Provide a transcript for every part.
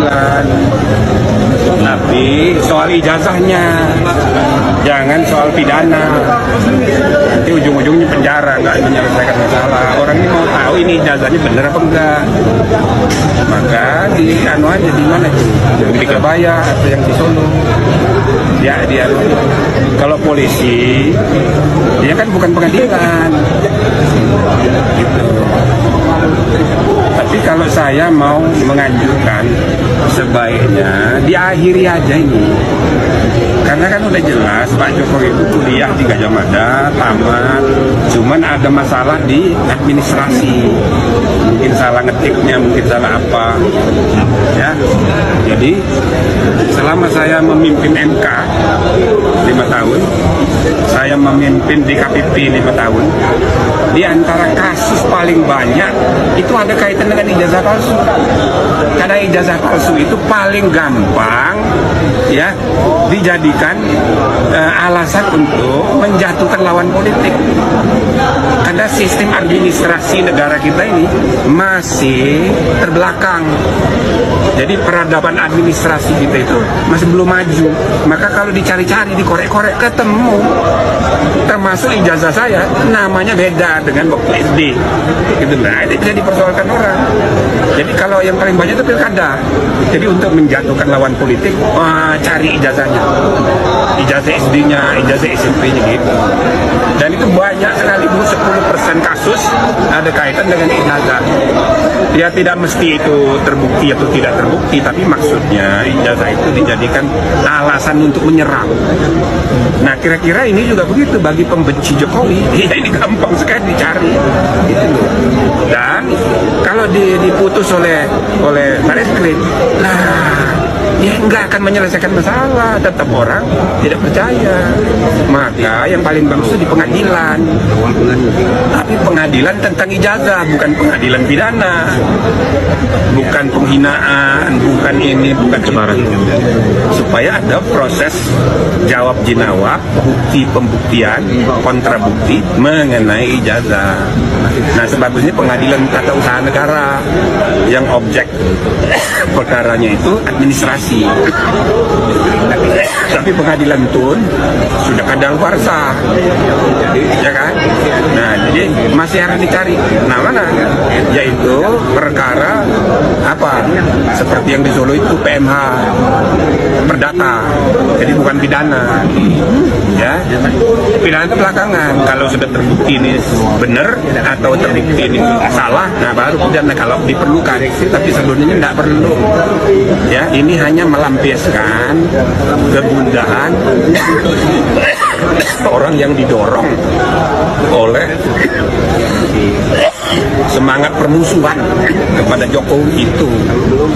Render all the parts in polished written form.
pengadilan. Tapi soal ijazahnya, jangan soal pidana. Nanti ujung-ujungnya penjara, nggak menyelesaikan masalah. Orang ini mau tahu ini ijazahnya benar apa enggak. Maka di anu aja di mana tuh? Di Kebaya atau yang di Solo. Ya dia kalau polisi, dia kan bukan pengadilan. Gitu. Tapi kalau saya mau menganjurkan, sebaiknya diakhiri aja ini. Karena kan udah jelas Pak Jokowi itu kuliah di Gajah Mada, tamat. Cuman ada masalah di administrasi. Mungkin salah ngetiknya, mungkin salah apa. Ya. Jadi selama saya memimpin MK 5 tahun, saya memimpin di KPP 5 tahun, di antara kasus paling banyak itu ada kaitan dengan ijazah palsu. Karena ijazah palsu itu paling gampang ya dijadikan alasan untuk menjatuhkan lawan politik. Karena sistem administrasi negara kita ini masih terbelakang. Jadi peradaban administrasi kita itu masih belum maju. Maka kalau dicari-cari, dikorek-korek, ketemu. Termasuk ijazah saya, namanya beda dengan waktu SD. Gitu. Nah, itu bisa dipersoalkan orang. Jadi kalau yang paling banyak itu pilkada. Jadi untuk menjatuhkan lawan politik, cari ijazahnya. Ijazah SD-nya, ijazah SMP-nya gitu. Dan itu banyak sekali, 10% kasus ada kaitan dengan ijazah. Ya tidak mesti itu terbukti atau tidak terbukti, tapi maksudnya ijazah itu dijadikan alasan untuk menyerang. Nah kira-kira ini juga begitu bagi pembenci Jokowi. Ya ini gampang sekali dicari. Gitu loh. Dan kalau diputus oleh Barreskrim, dia nggak akan menyelesaikan masalah, tetap orang tidak percaya. Maka yang paling bagus itu di pengadilan. Tapi pengadilan tentang ijazah, bukan pengadilan pidana, bukan penghinaan, bukan ini, bukan cemaran. Supaya ada proses jawab jinawab, bukti pembuktian, kontrabukti mengenai ijazah. Nah sebabnya pengadilan tata usaha negara yang objek perkaranya itu administrasi. Tapi pengadilan tun sudah kadaluarsa, ya kan? Nah, jadi masih harus dicari. Nah, mana? Yaitu perkara apa? Seperti yang di Solo itu PMH, perdata. Jadi bukan pidana. Ya, pidana itu belakangan. Kalau sudah terbukti ini benar atau terbukti ini salah, nah baru pidana kalau diperlukan. Tapi sebelumnya tidak perlu. Ya, ini hanya melampiaskan kegundahan orang yang didorong oleh semangat permusuhan kepada Jokowi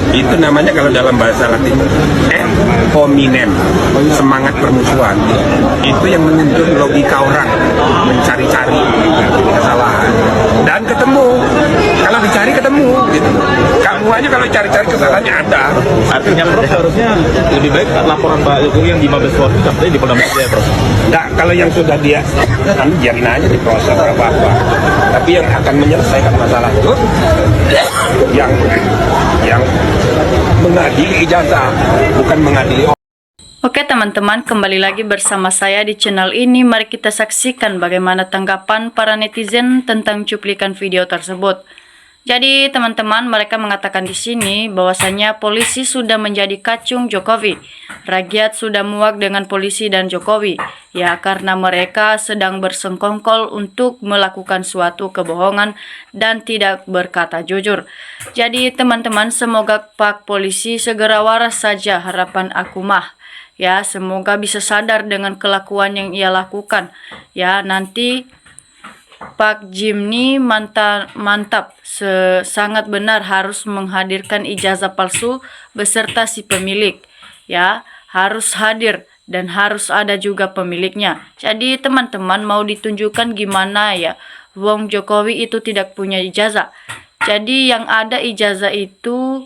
itu namanya kalau dalam bahasa Latin hominem, semangat permusuhan. Itu yang menuntut logika orang mencari-cari kesalahan dan ketemu. Kalau dicari ketemu gitu. Kamu aja kalau cari-cari kesalahannya ada. Artinya Prof harusnya lebih baik laporan Pak Jokowi yang di Mabes Polri sampai di Polda Metro ya Prof. Nah, kalau yang sudah dia kan biarin aja diproses apa-apa. Tapi yang akan menyelesaikan masalah itu yang mengadili ijazah, bukan mengadili. Oke teman-teman, kembali lagi bersama saya di channel ini. Mari kita saksikan bagaimana tanggapan para netizen tentang cuplikan video tersebut. Jadi teman-teman, mereka mengatakan di sini bahwasanya polisi sudah menjadi kacung Jokowi. Rakyat sudah muak dengan polisi dan Jokowi. Ya, karena mereka sedang bersengkongkol untuk melakukan suatu kebohongan dan tidak berkata jujur. Jadi teman-teman, semoga Pak Polisi segera waras saja, harapan aku mah. Ya, semoga bisa sadar dengan kelakuan yang ia lakukan. Ya, nanti Pak Jimny mantap, sangat benar harus menghadirkan ijazah palsu beserta si pemilik. Ya, harus hadir dan harus ada juga pemiliknya. Jadi teman-teman mau ditunjukkan gimana ya, Wong Jokowi itu tidak punya ijazah. Jadi yang ada ijazah itu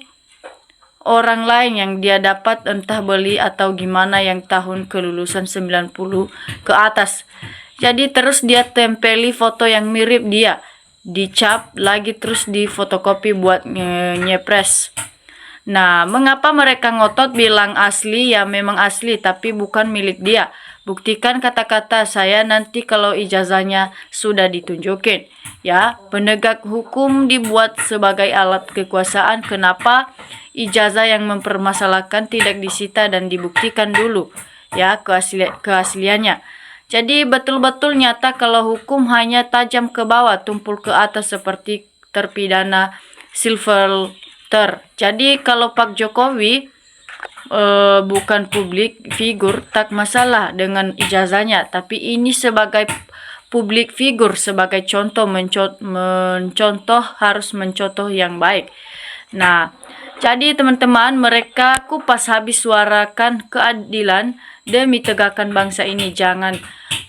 orang lain yang dia dapat, entah beli atau gimana, yang tahun kelulusan 90 ke atas. Jadi terus dia tempeli foto yang mirip dia, dicap lagi terus di fotokopi buat nyepres. Nah, mengapa mereka ngotot bilang asli? Ya memang asli, tapi bukan milik dia. Buktikan kata-kata saya nanti kalau ijazahnya sudah ditunjukin. Ya, penegak hukum dibuat sebagai alat kekuasaan. Kenapa ijazah yang mempermasalahkan tidak disita dan dibuktikan dulu? Ya, keasliannya. Jadi betul-betul nyata kalau hukum hanya tajam ke bawah, tumpul ke atas seperti terpidana Silverter. Jadi kalau Pak Jokowi bukan publik figur, tak masalah dengan ijazahnya. Tapi ini sebagai publik figur, sebagai contoh, mencontoh harus mencontoh yang baik. Nah, jadi teman-teman, mereka kupas habis suarakan keadilan demi tegakkan bangsa ini. Jangan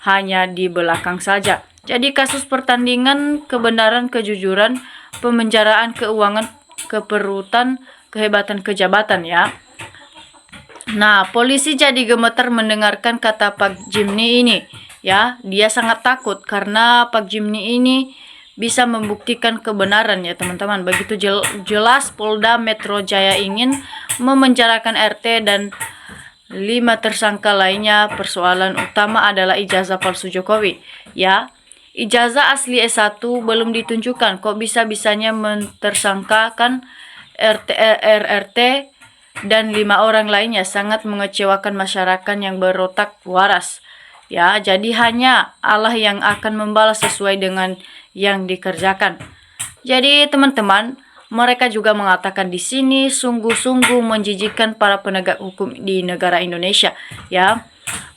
hanya di belakang saja. Jadi kasus pertandingan, kebenaran, kejujuran, pemenjaraan, keuangan, keperutan, kehebatan kejabatan ya. Nah, polisi jadi gemetar mendengarkan kata Pak Jimny ini. Ya, dia sangat takut karena Pak Jimny ini bisa membuktikan kebenaran ya teman-teman. Begitu jelas Polda Metro Jaya ingin memenjarakan RT dan 5 tersangka lainnya. Persoalan utama adalah ijazah palsu Jokowi. Ya, ijazah asli S1 belum ditunjukkan. Kok bisa-bisanya mentersangkakan RRT dan 5 orang lainnya? Sangat mengecewakan masyarakat yang berotak waras. Ya, jadi hanya Allah yang akan membalas sesuai dengan yang dikerjakan. Jadi teman-teman, mereka juga mengatakan di sini sungguh-sungguh menjijikkan para penegak hukum di negara Indonesia. Ya,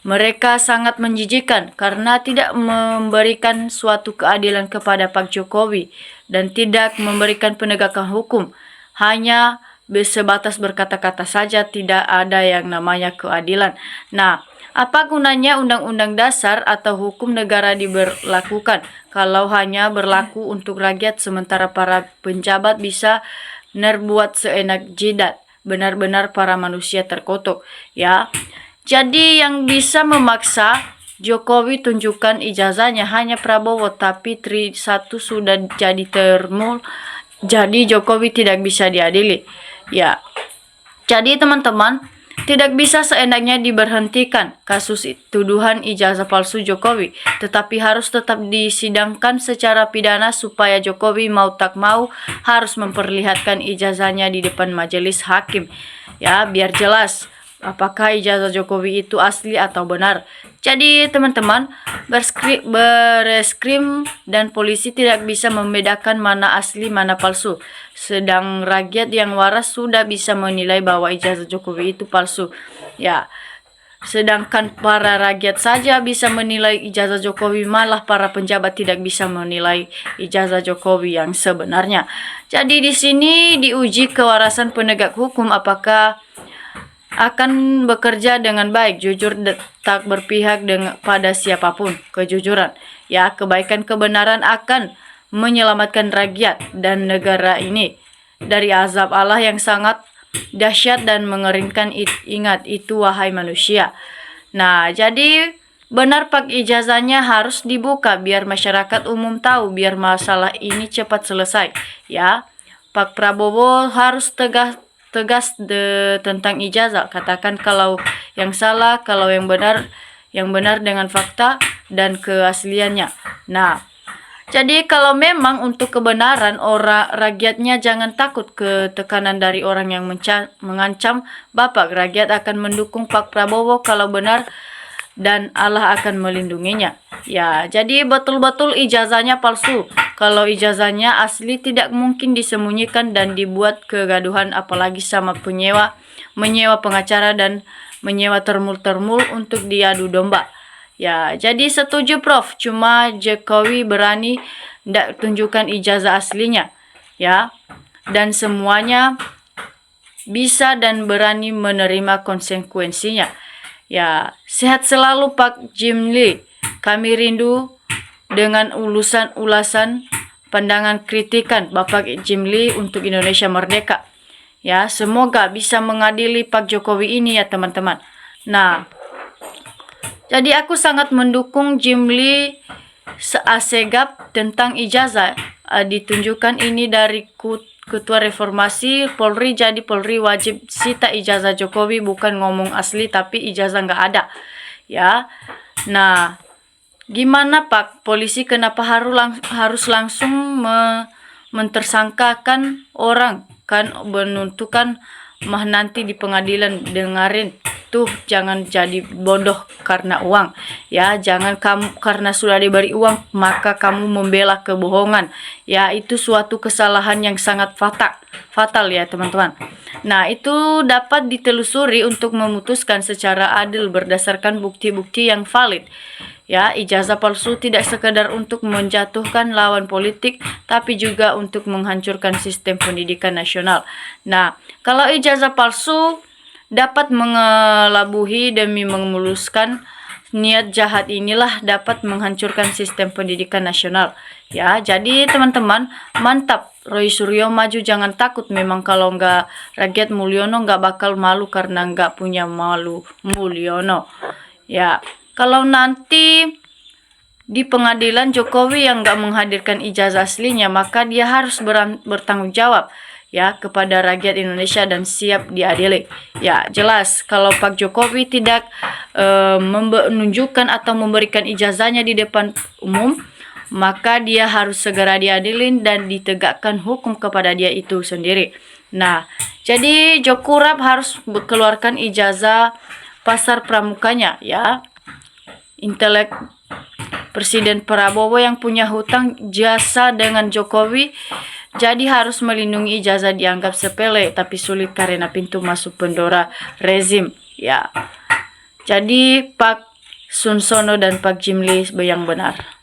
mereka sangat menjijikkan karena tidak memberikan suatu keadilan kepada Pak Jokowi dan tidak memberikan penegakan hukum. Hanya sebatas berkata-kata saja, tidak ada yang namanya keadilan. Nah, apa gunanya undang-undang dasar atau hukum negara diberlakukan kalau hanya berlaku untuk rakyat sementara para penjabat bisa nerbuat seenak jidat? Benar-benar para manusia terkutuk ya. Jadi yang bisa memaksa Jokowi tunjukkan ijazahnya hanya Prabowo, tapi Tri1 sudah jadi termul. Jadi Jokowi tidak bisa diadili. Ya. Jadi teman-teman, tidak bisa seenaknya diberhentikan kasus tuduhan ijazah palsu Jokowi, tetapi harus tetap disidangkan secara pidana supaya Jokowi mau tak mau harus memperlihatkan ijazahnya di depan majelis hakim. Ya, biar jelas apakah ijazah Jokowi itu asli atau benar. Jadi teman-teman, Bareskrim dan polisi tidak bisa membedakan mana asli mana palsu. Sedang rakyat yang waras sudah bisa menilai bahwa ijazah Jokowi itu palsu. Ya, sedangkan para rakyat saja bisa menilai ijazah Jokowi, malah para penjabat tidak bisa menilai ijazah Jokowi yang sebenarnya. Jadi di sini diuji kewarasan penegak hukum apakah akan bekerja dengan baik, jujur, tak berpihak pada siapapun. Kejujuran, ya, kebaikan, kebenaran akan menyelamatkan rakyat dan negara ini dari azab Allah yang sangat dahsyat dan mengerikan. Ingat itu wahai manusia. Nah, jadi benar Pak, ijazahnya harus dibuka biar masyarakat umum tahu, biar masalah ini cepat selesai. Ya, Pak Prabowo harus tegas tentang ijazah. Katakan kalau yang salah, kalau yang benar dengan fakta dan keasliannya. Nah, jadi kalau memang untuk kebenaran, rakyatnya jangan takut ke tekanan dari orang yang mengancam Bapak. Rakyat akan mendukung Pak Prabowo kalau benar dan Allah akan melindunginya. Ya, jadi betul-betul ijazahnya palsu. Kalau ijazahnya asli tidak mungkin disembunyikan dan dibuat kegaduhan, apalagi sama menyewa pengacara dan menyewa termul-termul untuk diadu domba. Ya, jadi setuju Prof. Cuma Jokowi berani tidak tunjukkan ijazah aslinya. Ya, dan semuanya bisa dan berani menerima konsekuensinya. Ya, sehat selalu Pak Jimny. Kami rindu dengan ulasan pandangan kritikan Bapak Jimny untuk Indonesia merdeka. Ya, semoga bisa mengadili Pak Jokowi ini ya teman-teman. Nah, jadi aku sangat mendukung Jimny seasegap tentang ijazah ditunjukkan ini dari Ketua Reformasi Polri, jadi Polri wajib sita ijazah Jokowi, bukan ngomong asli tapi ijazah nggak ada. Ya, nah gimana Pak polisi, kenapa harus langsung mentersangkakan orang, kan menentukan mah nanti di pengadilan. Dengerin tuh, jangan jadi bodoh karena uang ya. Jangan kamu karena sudah diberi uang maka kamu membela kebohongan ya. Itu suatu kesalahan yang sangat fatal ya teman-teman. Nah, itu dapat ditelusuri untuk memutuskan secara adil berdasarkan bukti-bukti yang valid. Ya, ijazah palsu tidak sekedar untuk menjatuhkan lawan politik, tapi juga untuk menghancurkan sistem pendidikan nasional. Nah, kalau ijazah palsu dapat mengelabuhi demi memuluskan niat jahat, inilah dapat menghancurkan sistem pendidikan nasional. Ya, jadi teman-teman, mantap. Roy Suryo maju, jangan takut. Memang kalau nggak rakyat Mulyono nggak bakal malu karena nggak punya malu Mulyono. Ya, kalau nanti di pengadilan Jokowi yang nggak menghadirkan ijazah aslinya, maka dia harus bertanggung jawab ya kepada rakyat Indonesia dan siap diadili. Ya, jelas kalau Pak Jokowi tidak menunjukkan atau memberikan ijazahnya di depan umum, maka dia harus segera diadilin dan ditegakkan hukum kepada dia itu sendiri. Nah, jadi Jokurap harus keluarkan ijazah pasar pramukanya ya. Intelek Presiden Prabowo yang punya hutang jasa dengan Jokowi, jadi harus melindungi ijazah dianggap sepele tapi sulit karena pintu masuk Pandora rezim ya. Jadi Pak Sun Sono dan Pak Jimli yang benar.